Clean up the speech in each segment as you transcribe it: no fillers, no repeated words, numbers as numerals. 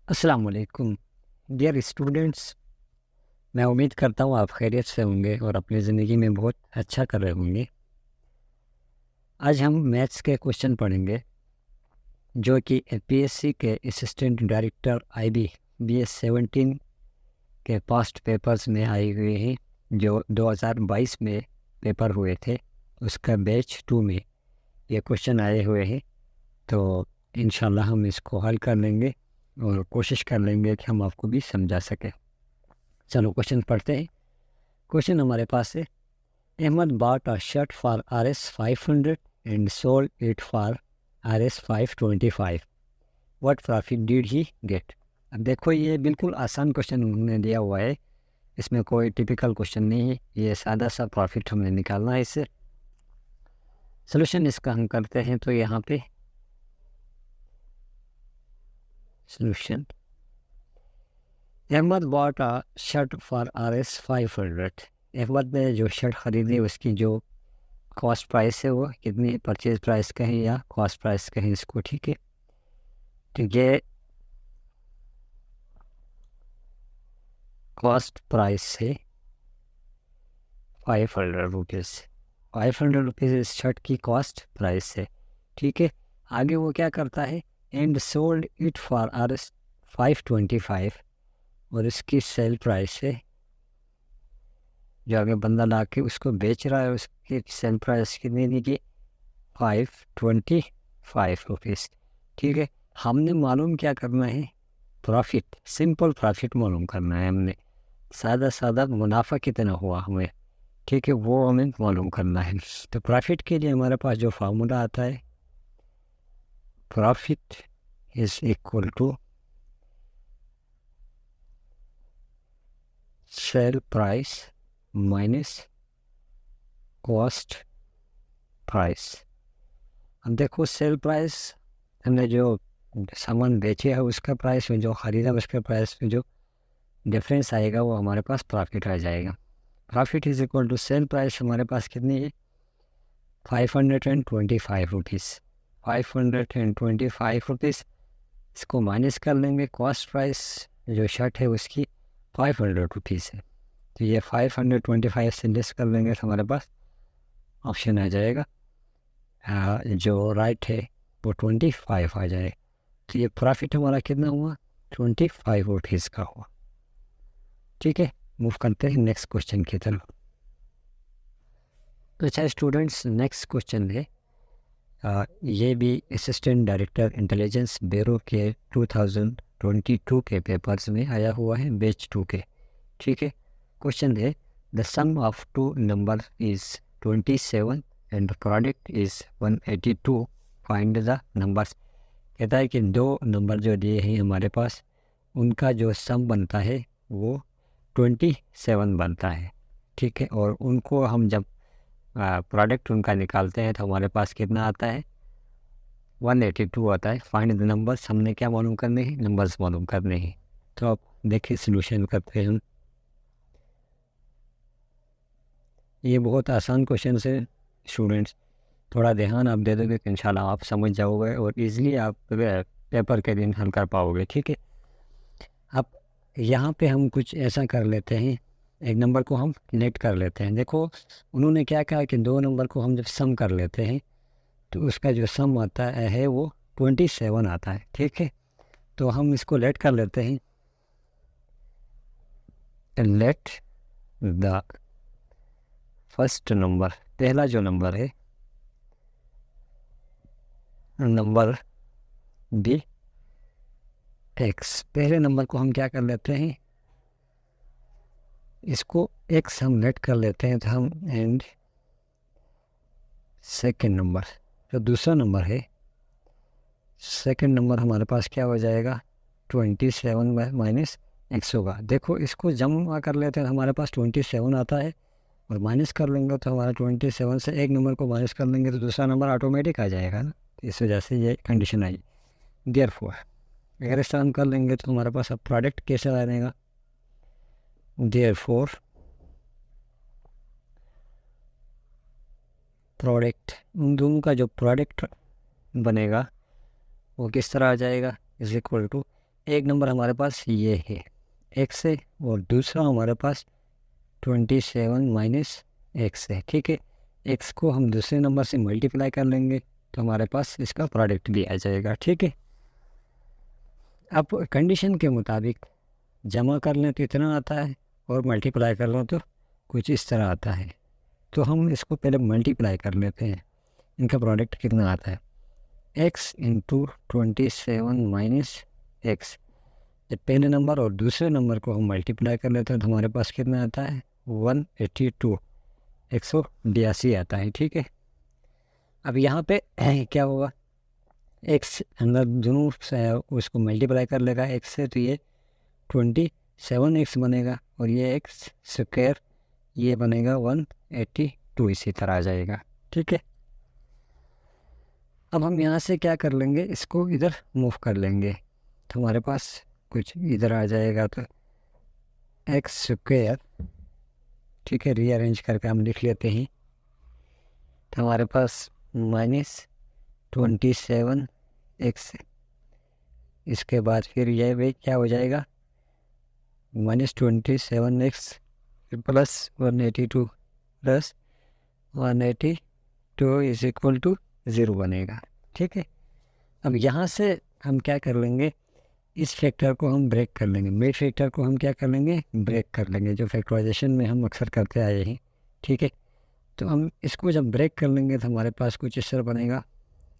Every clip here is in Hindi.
अस्सलाम वालेकुम डियर स्टूडेंट्स। मैं उम्मीद करता हूँ आप खैरियत से होंगे और अपनी ज़िंदगी में बहुत अच्छा कर रहे होंगे। आज हम मैथ्स के क्वेश्चन पढ़ेंगे जो कि पीएससी के असिस्टेंट डायरेक्टर आईबी BS17 के पास्ट पेपर्स में आए हुए हैं, जो 2022 में पेपर हुए थे। उसका बैच 2 में ये क्वेश्चन आए हुए हैं, तो इंशाल्लाह हम इसको हल कर लेंगे और कोशिश कर लेंगे कि हम आपको भी समझा सकें। चलो क्वेश्चन पढ़ते हैं। क्वेश्चन हमारे पास है, Ahmad bought a shirt for Rs 500 and sold it for Rs 525. What profit did he get? अब देखो, ये बिल्कुल आसान क्वेश्चन उन्होंने दिया हुआ है, इसमें कोई टिपिकल क्वेश्चन नहीं है। ये सादा सा प्रॉफिट हमने निकालना है इससे। सोल्यूशन इसका हम करते हैं, तो यहाँ पे solution, Ahmed bought a shirt for Rs 500। Ahmed ने जो शर्ट खरीदी उसकी जो कॉस्ट प्राइस है वो कितनी, परचेज प्राइस कहें या कॉस्ट प्राइस कहें इसको, ठीक है। तो ये कॉस्ट प्राइस है 500 रुपीज़। 500 रुपीज़ इस शर्ट की कॉस्ट प्राइस है, ठीक है। आगे वो क्या करता है, and sold it for Rs 525, और इसकी सेल प्राइस है, जो आगे बंदा ला के उसको बेच रहा है उसकी सेल प्राइस कितनी दी गई, 525 रुपीज़, ठीक है। हमने मालूम क्या करना है, प्रॉफिट, सिंपल प्रॉफिट मालूम करना है हमने। सादा सादा मुनाफा कितना हुआ हमें, ठीक है, वो हमें मालूम करना है। तो प्रॉफिट के लिए हमारे पास जो फार्मूला आता है, profit is equal to sell price minus cost price. अब देखो, सेल प्राइस हमने जो सामान बेचे है उसका प्राइस में जो ख़रीदा उसके प्राइस में जो डिफरेंस आएगा वो हमारे पास प्रॉफिट आ जाएगा। Profit is equal to sell price हमारे पास कितनी है, 525 रुपीज़। 525 रुपीज़, इसको माइनस कर लेंगे, कॉस्ट प्राइस जो शर्ट है उसकी 500 रुपीज़ है, तो ये 525 से लेस कर लेंगे तो हमारे पास ऑप्शन आ जाएगा जो राइट है वो 25 आ जाएगा। तो ये प्रॉफिट हमारा कितना हुआ, 25 रुपीज़ का हुआ, ठीक है। मूव करते हैं नेक्स्ट क्वेश्चन की तरफ। तो अच्छा स्टूडेंट्स, नेक्स्ट क्वेश्चन है, ये भी असिस्टेंट डायरेक्टर इंटेलिजेंस ब्यूरो के 2022 के पेपर्स में आया हुआ है, बैच 2 के, ठीक है। क्वेश्चन है, the sum of two number is 27 and the product is 182, find the numbers. कहता है कि दो नंबर जो दिए हैं हमारे पास, उनका जो सम बनता है वो 27 बनता है, ठीक है। और उनको हम जब प्रोडक्ट उनका निकालते हैं तो हमारे पास कितना आता है, 182 आता है। फाइंड द नंबर्स, हमने क्या मालूम करने हैं, नंबर्स मालूम करने हैं। तो अब देखिए सोल्यूशन करते हैं हम। ये बहुत आसान क्वेश्चन है स्टूडेंट्स, थोड़ा ध्यान आप दे दोगे तो इंशाल्लाह आप समझ जाओगे और इजीली आप पेपर के दिन हल कर पाओगे, ठीक है। अब यहाँ पे हम कुछ ऐसा कर लेते हैं, एक नंबर को हम लेट कर लेते हैं। देखो, उन्होंने क्या कहा कि दो नंबर को हम जब सम कर लेते हैं तो उसका जो सम आता है वो 27 आता है, ठीक है। तो हम इसको लेट कर लेते हैं, लेट द फर्स्ट नंबर, पहला जो नंबर है, नंबर बी एक्स। पहले नंबर को हम क्या कर लेते हैं, इसको एक्स हम लेट कर लेते हैं तो हम, एंड सेकेंड नंबर जो दूसरा नंबर है, सेकेंड नंबर हमारे पास क्या हो जाएगा, 27 माइनस एक्स होगा। देखो, इसको जमा कर लेते हैं तो हमारे पास 27 आता है, और माइनस कर लेंगे तो हमारा 27 से एक नंबर को माइनस कर लेंगे तो दूसरा नंबर ऑटोमेटिक आ जाएगा ना। तो इस वजह से ये कंडीशन आई। देयरफॉर अगर इस तरह हम कर लेंगे तो हमारे पास अब प्रोडक्ट कैसे आ जाएगा, देयरफॉर प्रोडक्ट, उन दोनों का जो प्रोडक्ट बनेगा वो किस तरह आ जाएगा, इज इक्वल टू एक नंबर हमारे पास ये है x है और दूसरा हमारे पास 27 माइनस एक्स है। ठीक है, x को हम दूसरे नंबर से मल्टीप्लाई कर लेंगे तो हमारे पास इसका प्रोडक्ट भी आ जाएगा। ठीक है, अब कंडीशन के मुताबिक जमा कर लें तो इतना आता है और मल्टीप्लाई कर लो तो कुछ इस तरह आता है। तो हम इसको पहले मल्टीप्लाई कर लेते हैं, इनका प्रोडक्ट कितना आता है, x इंटू 27 माइनस एक्स। जब पहले नंबर और दूसरे नंबर को हम मल्टीप्लाई कर लेते हैं तो हमारे पास कितना आता है 182, 182 आता है। ठीक है, अब यहाँ पे क्या होगा, x अंदर दोनों से उसको मल्टीप्लाई कर लेगा x से, तो ये 27x बनेगा और ये x स्क्वायर ये बनेगा 182, इसी तरह आ जाएगा। ठीक है, अब हम यहाँ से क्या कर लेंगे, इसको इधर मूव कर लेंगे तो हमारे पास कुछ इधर आ जाएगा, तो x स्क्वायर, ठीक है, रीअरेंज करके हम लिख लेते हैं, तो हमारे पास -27x, इसके बाद फिर यह वे क्या हो जाएगा -27x plus 182 plus 182 is equal to 0 बनेगा। ठीक है, अब यहाँ से हम क्या कर लेंगे, इस फैक्टर को हम ब्रेक कर लेंगे, मेड फैक्टर को हम क्या कर लेंगे, ब्रेक कर लेंगे, जो फैक्टराइजेशन में हम अक्सर करते आए हैं। ठीक है, तो हम इसको जब ब्रेक कर लेंगे तो हमारे पास कुछ इस तरह बनेगा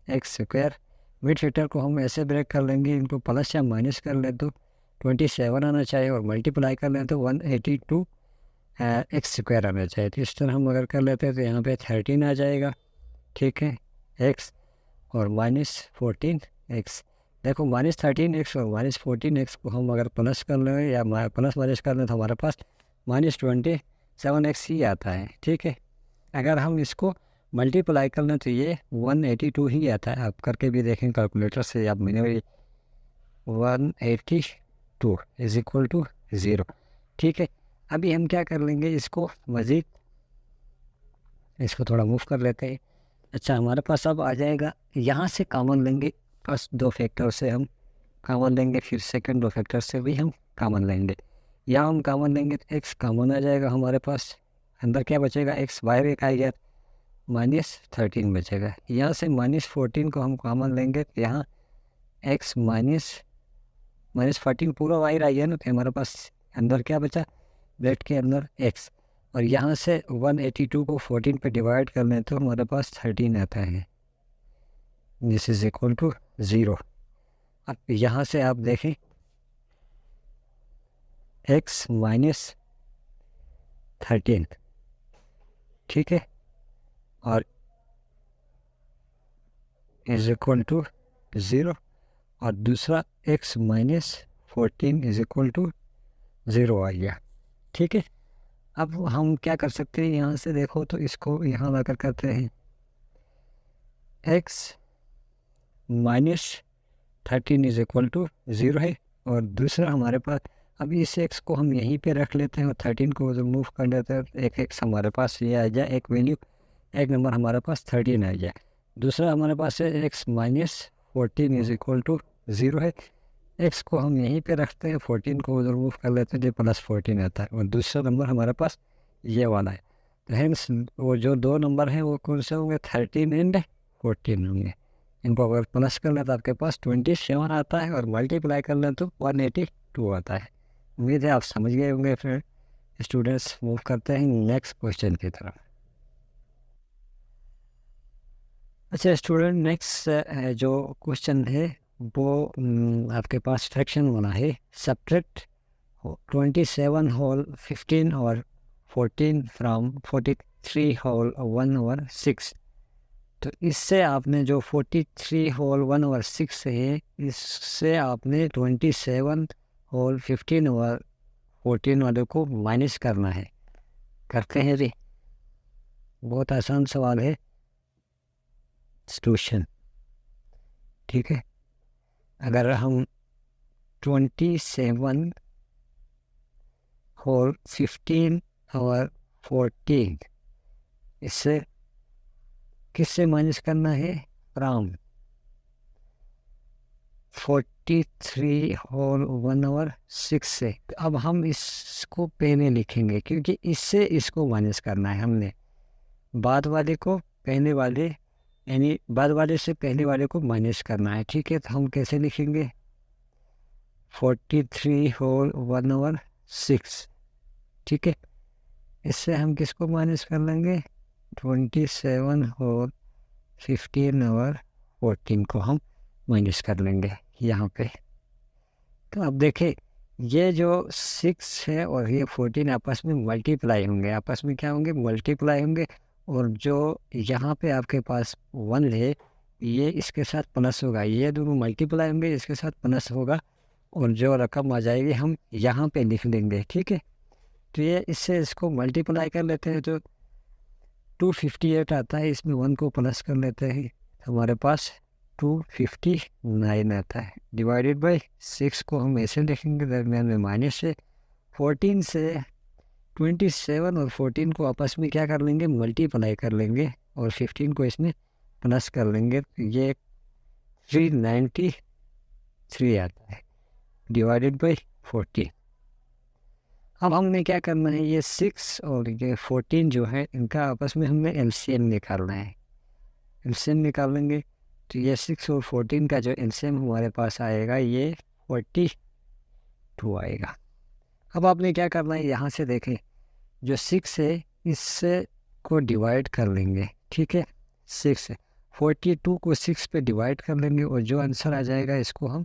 एक्स स्क्वायर। मेड फैक्टर को हम ऐसे ब्रेक कर लेंगे, इनको प्लस या माइनस कर ले तो 27 आना चाहिए और मल्टीप्लाई कर लें तो 182 एक्स स्क्वायर आना चाहिए। तो इस तरह हम अगर कर लेते हैं तो यहाँ पे 13 आ जाएगा। ठीक है, एक्स और -14 एक्स। देखो -13x और -14x को हम अगर प्लस कर लें या प्लस माइनस कर लें तो हमारे पास -27x ही आता है। ठीक है, अगर हम इसको मल्टीप्लाई कर लें तो ये 182 ही आता है। आप करके भी देखें कैलकुलेटर से, आप मैंने 182 इज इक्वल टू 0। ठीक है, अभी हम क्या कर लेंगे, इसको मज़ीद इसको थोड़ा मूव कर लेते हैं। अच्छा, हमारे पास अब आ जाएगा, यहाँ से कॉमन लेंगे, फर्स्ट दो फैक्टर से हम कॉमन लेंगे, फिर सेकंड दो फैक्टर से भी हम कॉमन लेंगे। यहाँ हम कॉमन लेंगे तो एक्स कॉमन आ जाएगा हमारे पास, अंदर क्या बचेगा, एक्स बाहर एक आएगा, -13 बचेगा। यहाँ से -14 को हम कॉमन लेंगे तो यहाँ एक्स -14 पूरा बाहर आ गया ना, तो हमारे पास अंदर क्या बचा, ब्रैकेट के अंदर एक्स, और यहाँ से 182 को 14 पे डिवाइड कर लें तो हमारे पास 13 आता है, दिस इज इक्वल टू 0। अब यहाँ से आप देखें x -13, ठीक है, और इज इक्वल टू 0, और दूसरा x -14 इज इक्वल टू 0 आ गया। ठीक है, अब हम क्या कर सकते हैं, यहाँ से देखो तो इसको यहाँ लाकर करते हैं, x -13 इज इक्वल टू 0 है, और दूसरा हमारे पास, अभी इस x को हम यहीं पे रख लेते हैं और 13 को जो मूव कर लेते हैं, एक x हमारे पास ये आ जाए, एक वैल्यू, एक नंबर हमारे पास 13 आ जाए। दूसरा हमारे पास है x -14 इज इक्वल टू 0 है, x को हम यहीं पे रखते हैं, 14 को उधर मूव कर लेते हैं, जो +14 आता है, और दूसरा नंबर हमारे पास ये वाला है। तो हेंस वो जो दो नंबर हैं वो कौन से होंगे, 13 एंड 14 होंगे। इनको अगर प्लस कर लें तो आपके पास 27 आता है, और मल्टीप्लाई कर लें तो 182 आता है। उम्मीद है आप समझ गए होंगे। फिर स्टूडेंट्स मूव करते हैं नेक्स्ट क्वेश्चन की तरफ। अच्छा स्टूडेंट, नेक्स्ट जो क्वेश्चन है वो आपके पास फ्रैक्शन वाला है, सब्ट्रैक्ट 27 होल 15 और 14 फ्रॉम 43 होल 1/6। तो इससे आपने जो 43 होल 1/6 है, इससे आपने 27 होल 15 और 14 वाले को माइनस करना है। करते हैं जी, बहुत आसान सवाल है सॉल्यूशन। ठीक है, अगर हम 27 होल 15 और 14 इससे किससे माइनस करना है, फ्रॉम 43 होल 1/6 से। अब हम इसको पे में लिखेंगे क्योंकि इससे इसको माइनस करना है हमने, बाद वाले को पहले वाले यानी बाद वाले से पहले वाले को माइनस करना है। ठीक है, तो हम कैसे लिखेंगे 43 होल 1/6। ठीक है, इससे हम किसको माइनस कर लेंगे 27 होल 15/14 को हम माइनस कर लेंगे यहाँ पे। तो अब देखें ये जो 6 है और ये 14 आपस में मल्टीप्लाई होंगे, आपस में क्या होंगे मल्टीप्लाई होंगे, और जो यहाँ पे आपके पास 1 है ये इसके साथ प्लस होगा, ये दोनों मल्टीप्लाई होंगे इसके साथ प्लस होगा, और जो रकम आ जाएगी हम यहाँ पे लिख देंगे। ठीक है, तो ये इससे इसको मल्टीप्लाई कर लेते हैं तो 258 आता है, इसमें 1 को प्लस कर लेते हैं, हमारे पास 259 आता है, डिवाइडेड बाय 6 को हम ऐसे लिखेंगे, दरमियान में माइनस है। 14 से 27 और 14 को आपस में क्या कर लेंगे मल्टीप्लाई कर लेंगे, और 15 को इसमें प्लस कर लेंगे, तो ये 393 आता है, डिवाइडेड बाय 14। अब हमने क्या करना है, ये 6 और ये 14 जो है इनका आपस में हमने एलसीएम निकालना है। एलसीएम निकालेंगे तो ये 6 और 14 का जो एलसीएम हमारे पास आएगा ये 42 आएगा। अब आपने क्या करना है, यहाँ से देखें जो 6 है इससे को डिवाइड कर लेंगे। ठीक है, 6 है 42 को 6 पे डिवाइड कर लेंगे, और जो आंसर आ जाएगा इसको हम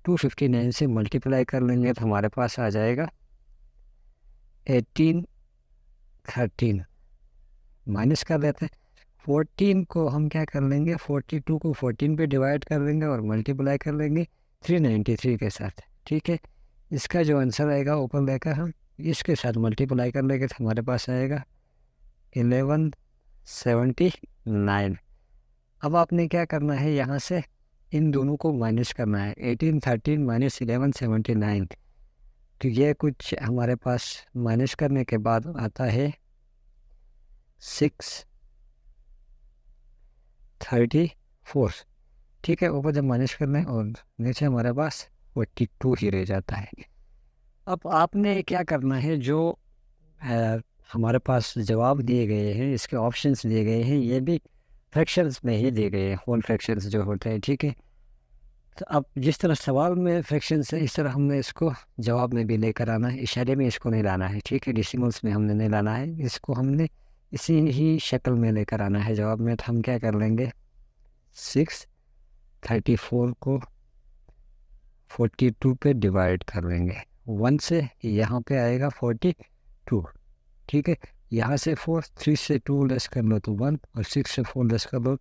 259 से मल्टीप्लाई कर लेंगे, तो हमारे पास आ जाएगा 1813। माइनस कर देते हैं, 14 को हम क्या कर लेंगे 42 को 14 पे डिवाइड कर लेंगे और मल्टीप्लाई कर लेंगे 393 के साथ। ठीक है, इसका जो आंसर आएगा ऊपर लेकर हम इसके साथ मल्टीप्लाई कर लेंगे, तो हमारे पास आएगा 1179। अब आपने क्या करना है, यहाँ से इन दोनों को माइनस करना है, 1813 माइनस 1179, तो ये कुछ हमारे पास माइनस करने के बाद आता है 634। ठीक है, ऊपर जब माइनस करना है और नीचे हमारे पास 42 ही रह जाता है। अब आपने क्या करना है, जो हमारे पास जवाब दिए गए हैं इसके ऑप्शंस दिए गए हैं, ये भी फ्रैक्शंस में ही दिए गए हैं, होल फ्रैक्शंस जो होते हैं। ठीक है, तो अब जिस तरह सवाल में फ्रैक्शंस है इस तरह हमने इसको जवाब में भी लेकर आना है, इशारे में इसको नहीं लाना है। ठीक है, डेसिमल्स में हमने नहीं लाना है, इसको हमने इसी ही शक्ल में लेकर आना है जवाब में। तो हम क्या कर लेंगे 634 को 42 पे डिवाइड कर लेंगे, 1 से यहाँ पे आएगा 42। ठीक है, यहाँ से 4, 3 से 2 लेस कर लो तो 1, और 6 से 4 लेस कर लो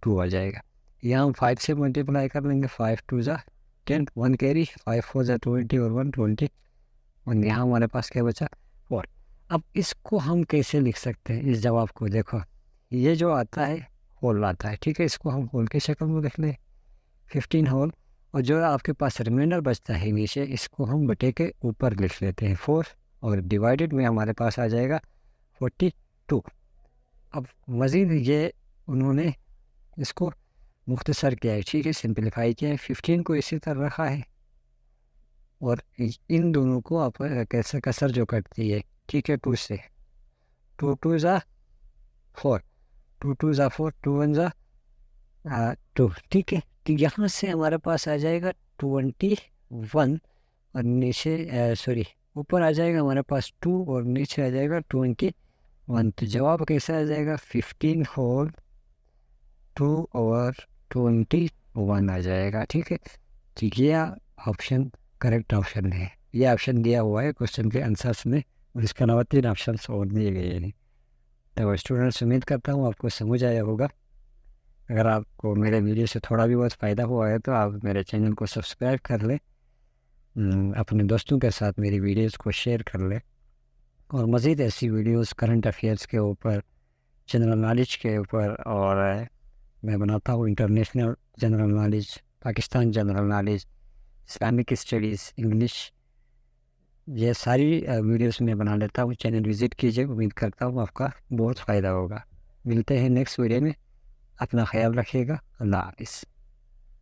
2 आ जाएगा। यहाँ हम 5 से मल्टीप्लाई कर लेंगे, 5 2 ज़ा 10, 1 कैरी, 5 4 ज़ा 20 और 1 20, और यहाँ हमारे पास क्या बचा 4। अब इसको हम कैसे लिख सकते हैं इस जवाब को, देखो ये जो आता है होल आता है। ठीक है, इसको हम होल की शक्ल में लिख लें 15 होल, और जो आपके पास रिमाइंडर बचता है नीचे इसको हम बटे के ऊपर लिख लेते हैं 4, और डिवाइडेड में हमारे पास आ जाएगा 42। अब मज़ीद ये उन्होंने इसको मुख्तसर किया है। ठीक है, सिंपलीफाई किया है, 15 को इसी तरह रखा है, और इन दोनों को आप कैसे कसर जो करती है। ठीक है, 2 से 2 2 ज़ा 4, 2 2 ज़ा 4, 2 1 ज़ा 2। ठीक है, तो यहाँ से हमारे पास आ जाएगा 21, और नीचे सॉरी ऊपर आ जाएगा हमारे पास 2 और नीचे आ जाएगा 21। तो जवाब कैसा आ जाएगा 15 होल 2/21 आ जाएगा। ठीक है, तो ये ऑप्शन करेक्ट ऑप्शन है, ये ऑप्शन दिया हुआ है क्वेश्चन के आंसर्स में, और इसके अलावा 3 ऑप्शन और दिए गए हैं। तो स्टूडेंट्स उम्मीद करता हूँ आपको समझ आया होगा। अगर आपको मेरे वीडियो से थोड़ा भी बहुत फ़ायदा हुआ है तो आप मेरे चैनल को सब्सक्राइब कर लें, अपने दोस्तों के साथ मेरी वीडियोस को शेयर कर लें, और मज़ीद ऐसी वीडियोस करंट अफेयर्स के ऊपर, जनरल नॉलेज के ऊपर, और मैं बनाता हूँ international general knowledge, Pakistan general knowledge, Islamic studies, English, ये सारी वीडियोस मैं बना लेता हूँ। चैनल विज़िट कीजिए, उम्मीद करता हूँ आपका बहुत फ़ायदा होगा। मिलते हैं नेक्स्ट वीडियो में, अपना ख्याल रखिएगा। अल्लाह हाफ़िज़।